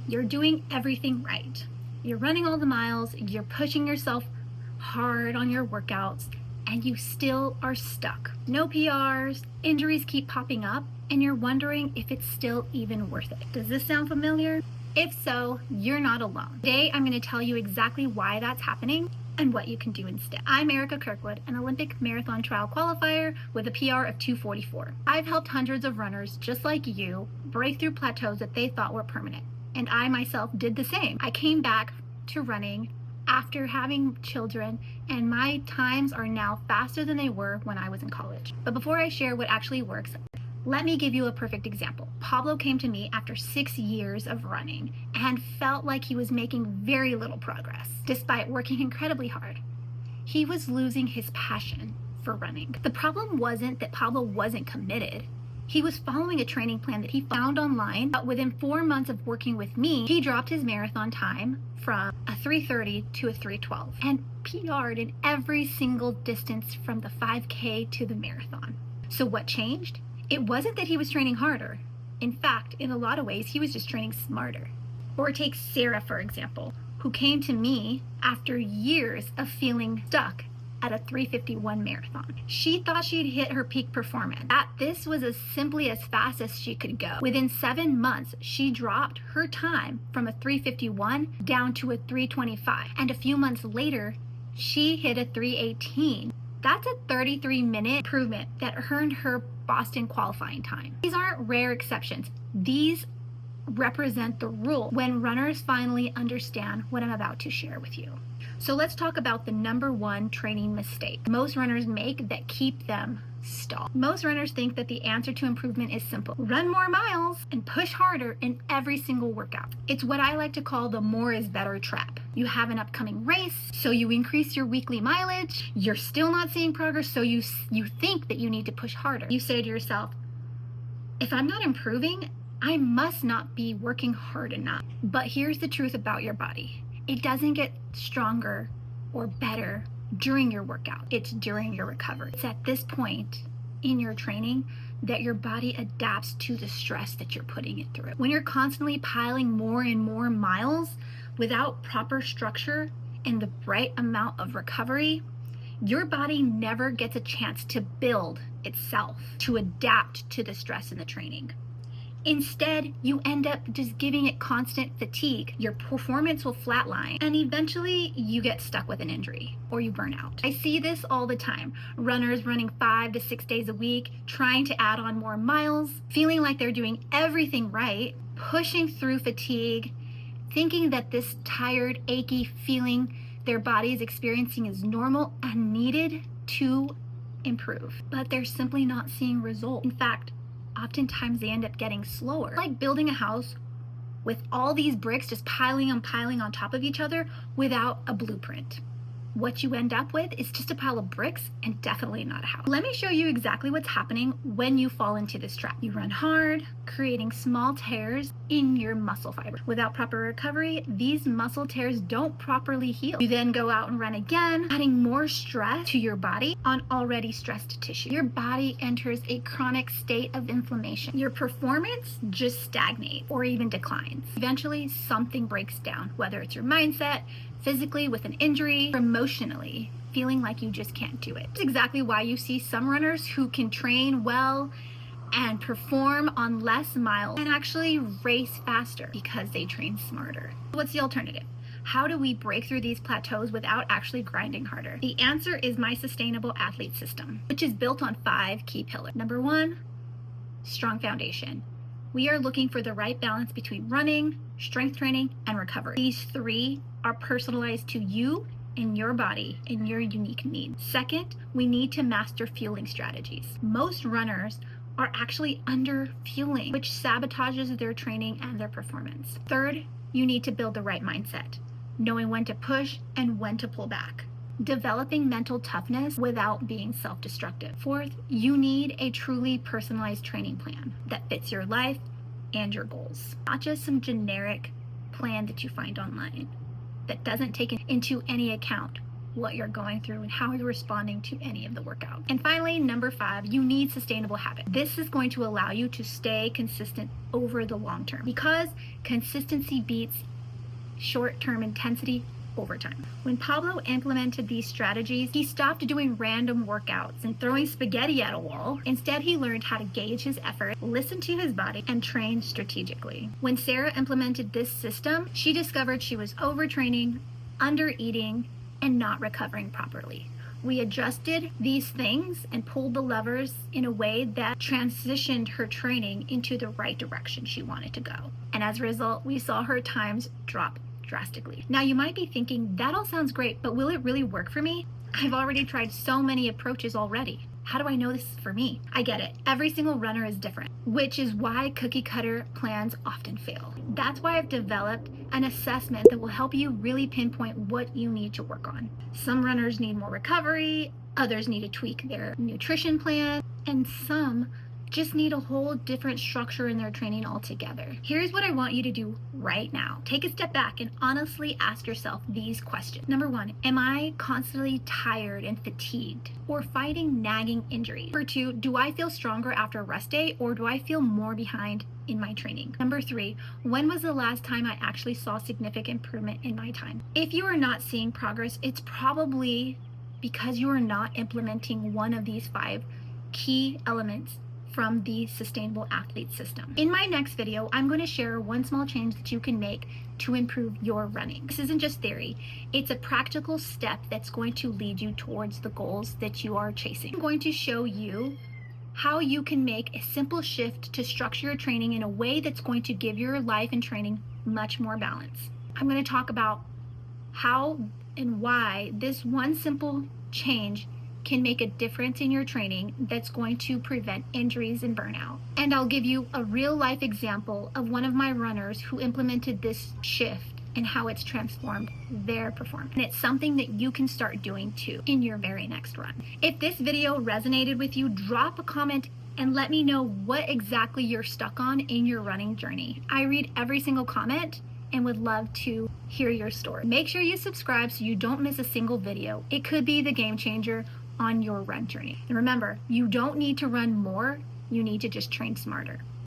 You're doing everything right. You're running all the miles, you're pushing yourself hard on your workouts, and you still are stuck. No PRs, injuries keep popping up, and you're wondering if it's still even worth it. Does this sound familiar? If so, you're not alone. Today, I'm going to tell you exactly why that's happening and what you can do instead. I'm Erica Kirkwood, an Olympic Marathon Trial Qualifier with a PR of 2:44. I've helped hundreds of runners just like you break through plateaus that they thought were permanent. And I myself did the same. I came back to running after having children, and my times are now faster than they were when I was in college. But before I share what actually works, let me give you a perfect example. Pablo came to me after 6 years of running and felt like he was making very little progress, despite working incredibly hard. He was losing his passion for running. The problem wasn't that Pablo wasn't committed. He was following a training plan that he found online, but within 4 months of working with me, he dropped his marathon time from a 3:30 to a 3:12 and PR'd in every single distance from the 5K to the marathon. So what changed? It wasn't that he was training harder. In fact, in a lot of ways, he was just training smarter. Or take Sarah, for example, who came to me after years of feeling stuck at a 3:51 marathon. She thought she'd hit her peak performance, that this was as simply as fast as she could go. Within 7 months, she dropped her time from a 3:51 down to a 3:25. And a few months later, she hit a 3:18. That's a 33-minute improvement that earned her Boston qualifying time. These aren't rare exceptions. These represent the rule when runners finally understand what I'm about to share with you. So let's talk about the number one training mistake most runners make that keep them stalled. Most runners think that the answer to improvement is simple. Run more miles and push harder in every single workout. It's what I like to call the more is better trap. You have an upcoming race, so you increase your weekly mileage. You're still not seeing progress, so you think that you need to push harder. You say to yourself, if I'm not improving, I must not be working hard enough. But here's the truth about your body. It doesn't get stronger or better during your workout. It's during your recovery. It's at this point in your training that your body adapts to the stress that you're putting it through. When you're constantly piling more and more miles without proper structure and the right amount of recovery, your body never gets a chance to build itself, to adapt to the stress in the training. Instead, you end up just giving it constant fatigue. Your performance will flatline, and eventually you get stuck with an injury or you burn out. I see this all the time. Runners running 5 to 6 days a week, trying to add on more miles, feeling like they're doing everything right, pushing through fatigue, thinking that this tired, achy feeling their body is experiencing is normal and needed to improve. But they're simply not seeing results. In fact, oftentimes they end up getting slower. Like building a house with all these bricks just piling on top of each other without a blueprint. What you end up with is just a pile of bricks and definitely not a house. Let me show you exactly what's happening when you fall into this trap. You run hard, creating small tears in your muscle fiber. Without proper recovery, these muscle tears don't properly heal. You then go out and run again, adding more stress to your body on already stressed tissue. Your body enters a chronic state of inflammation. Your performance just stagnates or even declines. Eventually, something breaks down, whether it's your mindset, physically with an injury, or emotionally, feeling like you just can't do it. It's exactly why you see some runners who can train well and perform on less miles and actually race faster because they train smarter. What's the alternative? How do we break through these plateaus without actually grinding harder? The answer is my sustainable athlete system, which is built on 5 key pillars. Number 1, strong foundation. We are looking for the right balance between running, strength training, and recovery. These 3 are personalized to you and your body and your unique needs. Second, we need to master fueling strategies. Most runners are actually under fueling, which sabotages their training and their performance. Third, you need to build the right mindset, knowing when to push and when to pull back. Developing mental toughness without being self-destructive. Fourth, you need a truly personalized training plan that fits your life and your goals, not just some generic plan that you find online that doesn't take into any account what you're going through and how you're responding to any of the workouts. And finally, number 5, you need sustainable habit. This is going to allow you to stay consistent over the long term, because consistency beats short-term intensity over time. When Pablo implemented these strategies, he stopped doing random workouts and throwing spaghetti at a wall. Instead, he learned how to gauge his effort, listen to his body, and train strategically. When Sarah implemented this system, she discovered she was overtraining, undereating, and not recovering properly. We adjusted these things and pulled the levers in a way that transitioned her training into the right direction she wanted to go. And as a result, we saw her times drop drastically. Now you might be thinking, that all sounds great, but will it really work for me? I've already tried so many approaches already. How do I know this is for me? I get it. Every single runner is different, which is why cookie cutter plans often fail. That's why I've developed an assessment that will help you really pinpoint what you need to work on. Some runners need more recovery, others need to tweak their nutrition plan, and some just need a whole different structure in their training altogether. Here's what I want you to do right now. Take a step back and honestly ask yourself these questions. Number 1, am I constantly tired and fatigued or fighting nagging injuries? Number 2, do I feel stronger after a rest day, or do I feel more behind in my training? Number 3, when was the last time I actually saw significant improvement in my time? If you are not seeing progress, it's probably because you are not implementing one of these 5 key elements from the Sustainable Athlete System. In my next video, I'm going to share one small change that you can make to improve your running. This isn't just theory, it's a practical step that's going to lead you towards the goals that you are chasing. I'm going to show you how you can make a simple shift to structure your training in a way that's going to give your life and training much more balance. I'm going to talk about how and why this one simple change can make a difference in your training that's going to prevent injuries and burnout. And I'll give you a real life example of one of my runners who implemented this shift and how it's transformed their performance. And it's something that you can start doing too in your very next run. If this video resonated with you, drop a comment and let me know what exactly you're stuck on in your running journey. I read every single comment and would love to hear your story. Make sure you subscribe so you don't miss a single video. It could be the game changer on your run journey. And remember, you don't need to run more, you need to just train smarter.